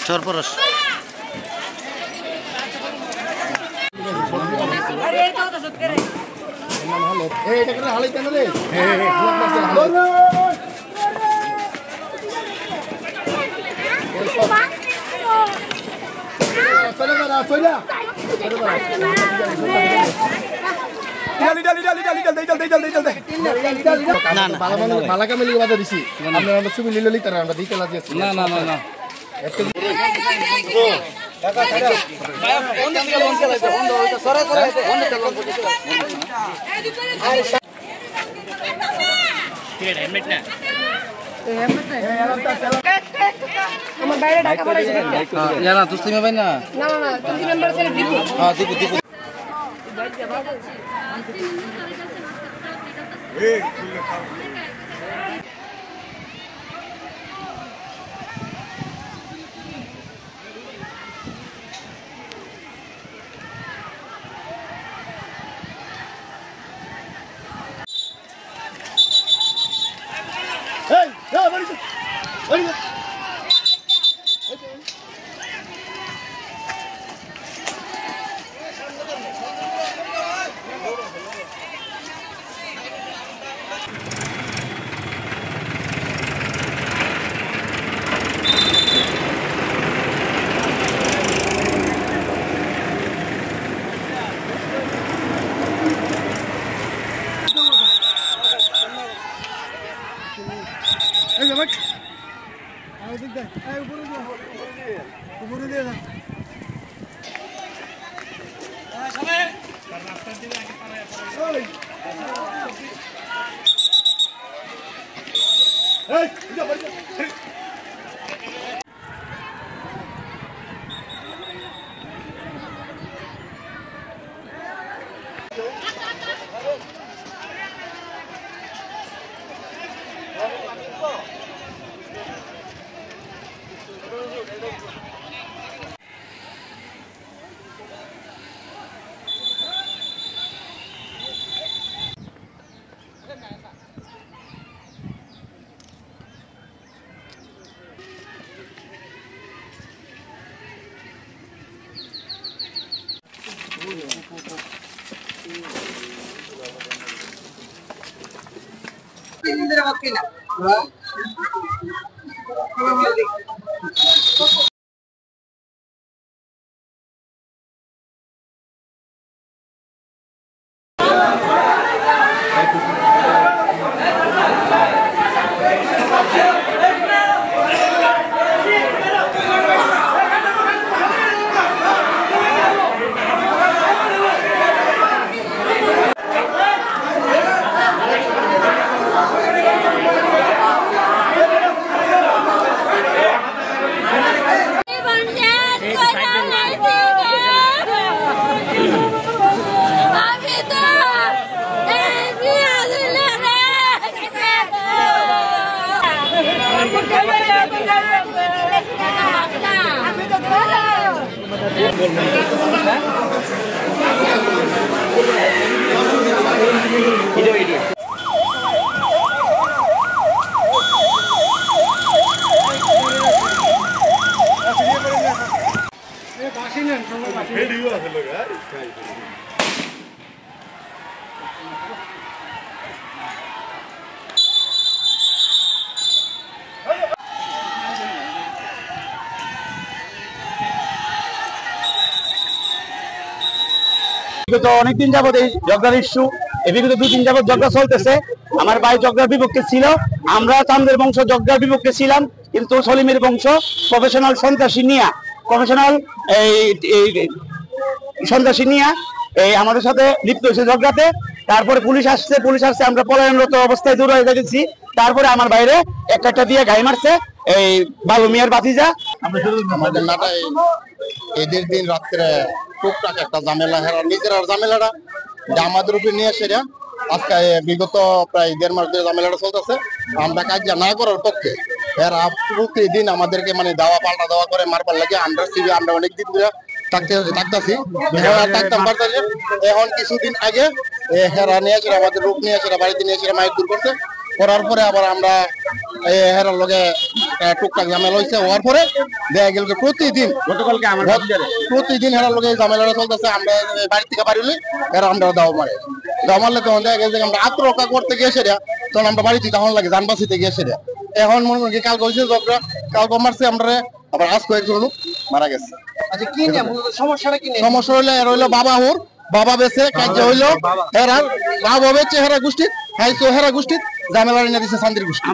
চরপরশ বিগত অনেকদিন যাবত এই ঝগড়ার ইস্যু বিগত 2 দিন যাবত ঝগড়া চলতেছে। আমার ভাই ঝগড়ার বিপক্ষে ছিল, আমরা চান্দের বংশ ঝগড়ার বিপক্ষে ছিলাম, কিন্তু সলিমের বংশ প্রফেশনাল সন্ত্রাসী নিয়ে আমাদের সাথে লিপ্ত হয়েছে ঝগড়াতে। তারপরে পুলিশ আসছে, আমরা পলায়নরত অবস্থায় দূর হয়ে গেছি। তারপরে আমার বাইরে একটা দিয়ে গাই মারছে এই বালু মিয়ার বাতিজা। আমাদের নাটায় এদের দিন রাত্রে টুকটাক একটা ঝামেলা, হেরা নিজের ঝামেলাটা আমাদের উপরে নিয়ে এসে আজকে বিগত প্রায় 1.5 মাস ধরে ঝামেলাটা চলতেছে। আমরা কাজ না করার পক্ষে এরা প্রতিদিন আমাদেরকে মানে দাওয়া পাল্টা দেওয়া করে মারবার লাগে। আমরা অনেকদিন ধরে থাকতেছি, এখন কিছুদিন আগে হেরা নিয়ে আসে আমাদের রূপ নিয়ে আসে, বাড়িতে নিয়ে এসে মায়ের দূর করছে। করার পরে আবার আমরা হেরার লগে টুকটাক ঝামেলা হয়েছে, হওয়ার পরে দেখা গেল যে প্রতিদিন হেরার লগে ঝামেলাটা চলতেছে। আমরা বাড়ি থেকে বাড়ি হলে এরা আমরা দাও মারলে তখন দেখা গেছে আমরা আত্মরক্ষা করতে গিয়ে সেটা তখন আমরা বাড়িতে তখন লাগে যান বাঁচিতে গিয়ে সেটা। এখন মনে করি কালকে হয়েছে ঝগড়া, কালকে মারছে আমরা, আবার আজ কয়েকজন লোক মারা গেছে। আচ্ছা কি নিয়ে সমস্যাটা কি নিয়ে? সমস্যা হইলে এর হইলো বাবা হুর, বাবা বেছে কাজ হইলো হেরার বাবা বেছে হেরা গোষ্ঠী, খাইছো হেরা গোষ্ঠী ঝামেলা এনে দিছে শান্তির গোষ্ঠী।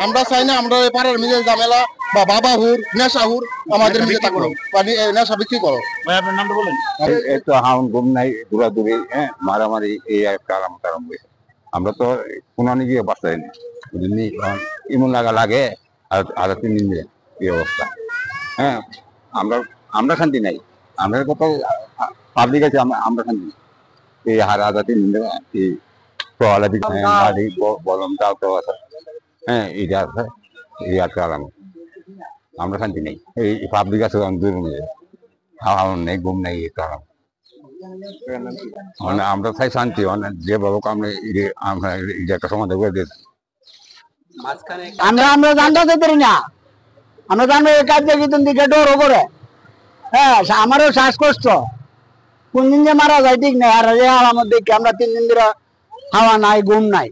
আমরা চাই না আমরা এই পাড়ার মিলে ঝামেলা বা বাবা হুর নেশা হুর আমাদের মিলে থাকলো বা নেশা বিক্রি করো। ভাই আপনার নামটা বলেন। এই তো হাউন গুম নাই দৌড়াদৌড়ি, হ্যাঁ মারামারি, এই একটা আরাম হয়েছে। আমরা তো কোনানি গিয়ে বাঁচাই না, বুঝলি ইমন লাগে আর আরো 3 দিন দিয়ে এই অবস্থা। হ্যাঁ আমরা আমরা শান্তি নাই, আমরা কত পাবলিক আছে, আমরা শান্তি নাই। এই হার আধা 3 দিন দেবে এই প্রহ্লাদ গাড়ি বলম তাও তো আছে, হ্যাঁ এটা আছে, এই একটা আরাম। আমরা শান্তি নেই, এই পাবলিক আছে দূর নিয়ে খাওয়া নেই, ঘুম নেই, এই কারণ আমরা চাই শান্তি, যেভাবে আমরা একটা সমাধান করে দিয়েছি। আমরা জানতে পারি না, আমরা জানবো এই কাজ দেখি তুমি দিকে ডরও করে। হ্যাঁ আমারও শ্বাসকষ্ট, কোন দিন যে মারা যায় ঠিক নাই। আর আমার দেখি আমরা 3 দিন ধরে খাওয়া নাই, ঘুম নাই।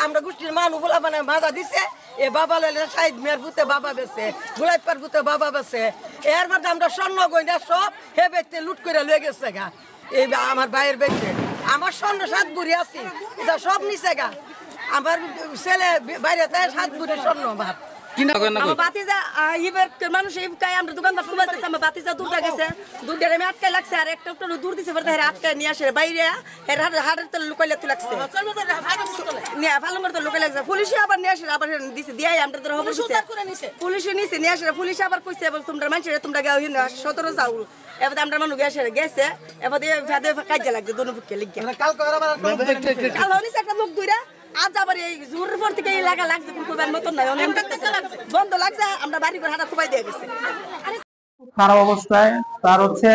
আমরা গোষ্ঠীর মানুষ বলা মানে বাধা দিছে, এ বাবা লেলে সাইড মেয়ের ভূতে বাবা বেছে, গুলাইপার ভূতে বাবা বেছে, এর মধ্যে আমরা স্বর্ণ গয়না সব হে ব্যক্তি লুট করে লয়ে গেছে গা। এই আমার ভাইয়ের ব্যক্তি আমার স্বর্ণ 7 বুড়ি আছে, এটা সব নিছে গা। আমার ছেলে বাইরে 7 বুড়ি স্বর্ণ আমার বাতিজা মানুষ আমরা দোকানদার খুলতেছে। আমার বাতিজা দুধটা গেছে, দুধের আমি আটকাই লাগছে, আর একটা দূর দিছে আটকায় নিয়ে আসে বাইরে হাটের তেল লুকাইলে লাগছে, ভালো করে লুকাই লাগছে। পুলিশে আবার নিয়ে আসে, আবার দিছে দিয়ে আমরা পুলিশে নিছে নিয়ে আসে। পুলিশে আবার কইছে তোমরা মানুষের তোমরা 17 যাও, এবার আমরা মানুষ গেছে, এবার কাজে লাগছে দোনো পক্ষে লিখে কাল নিছে একটা লোক দুইরা। আজ আবার এই জোরের পর থেকে এই লাগা লাগছে, কিন্তু মতন নাই, বন্ধ লাগছে। আমরা বাড়ি করে হাঁটা খুবাই দিয়ে গেছে খারাপ অবস্থায়। তার হচ্ছে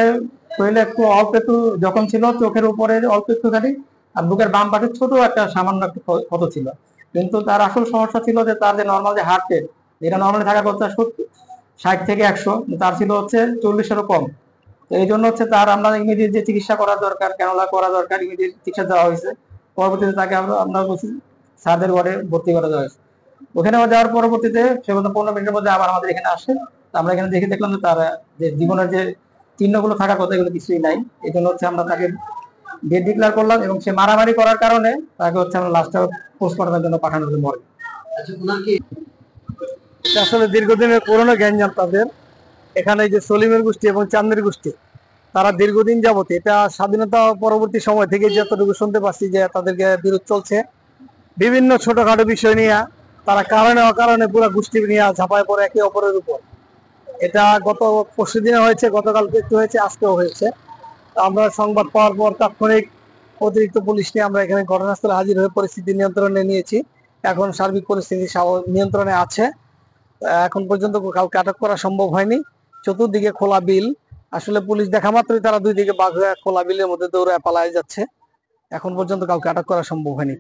শরীরে একটু অল্প একটু যখন ছিল, চোখের উপরে অল্প একটুখানি, আর বুকের বাম পাশে ছোট একটা সামান্য একটা ক্ষত ছিল। কিন্তু তার আসল সমস্যা ছিল যে তার যে নর্মাল যে হার্ট রেট, এটা নর্মালি থাকার কথা 60 থেকে 100, তার ছিল হচ্ছে 40-এরও কম। তো এই জন্য হচ্ছে তার আমরা ইমিডিয়েট যে চিকিৎসা করা দরকার, ক্যানোলা করা দরকার, ইমিডিয়েট চিকিৎসা দেওয়া হয়েছে। পরবর্তীতে তাকে আমরা বলছি সার্জারি ওয়ার্ডে ভর্তি করা হয়েছে। ওখানে যাওয়ার পরবর্তীতে সে 15 মিনিটের মধ্যে আবার আমাদের এখানে আসে। আমরা এখানে দেখে দেখলাম যে তার যে জীবনের যে চিহ্নগুলো থাকার কথা এগুলো কিছুই নাই। এই জন্য হচ্ছে আমরা তাকে ডেড ডিক্লেয়ার করলাম, এবং সে মারামারি করার কারণে তাকে হচ্ছে আমরা লাস্টে পোস্টমর্টমের জন্য পাঠানোর জন্য মরে। আসলে দীর্ঘদিনের পুরনো জ্ঞান তাদের এখানে যে সলিমের গোষ্ঠী এবং চান্দের গোষ্ঠী, তারা দীর্ঘদিন যাবত, এটা স্বাধীনতা পরবর্তী সময় থেকে যতটুকু শুনতে পাচ্ছি যে তাদেরকে বিরোধ চলছে বিভিন্ন ছোটখাটো বিষয় নিয়ে। তারা কারণে অকারণে পুরো গোষ্ঠী নিয়ে ঝাঁপায় পড়ে একে অপরের উপর। এটা গত পরশু দিনে হয়েছে, গতকালকে একটু হয়েছে, আজকেও হয়েছে। আমরা সংবাদ পাওয়ার পর তাৎক্ষণিক অতিরিক্ত পুলিশ নিয়ে আমরা এখানে ঘটনাস্থলে হাজির হয়ে পরিস্থিতি নিয়ন্ত্রণে নিয়েছি। এখন সার্বিক পরিস্থিতি নিয়ন্ত্রণে আছে। এখন পর্যন্ত কাউকে আটক করা সম্ভব হয়নি। চতুর্দিকে খোলা বিল, আসলে পুলিশ দেখা মাত্রই তারা দুই দিকে বাঘ হয়ে খোলা বিলের মধ্যে দৌড়ে পালায় যাচ্ছে। এখন পর্যন্ত কাউকে আটক করা সম্ভব হয়নি।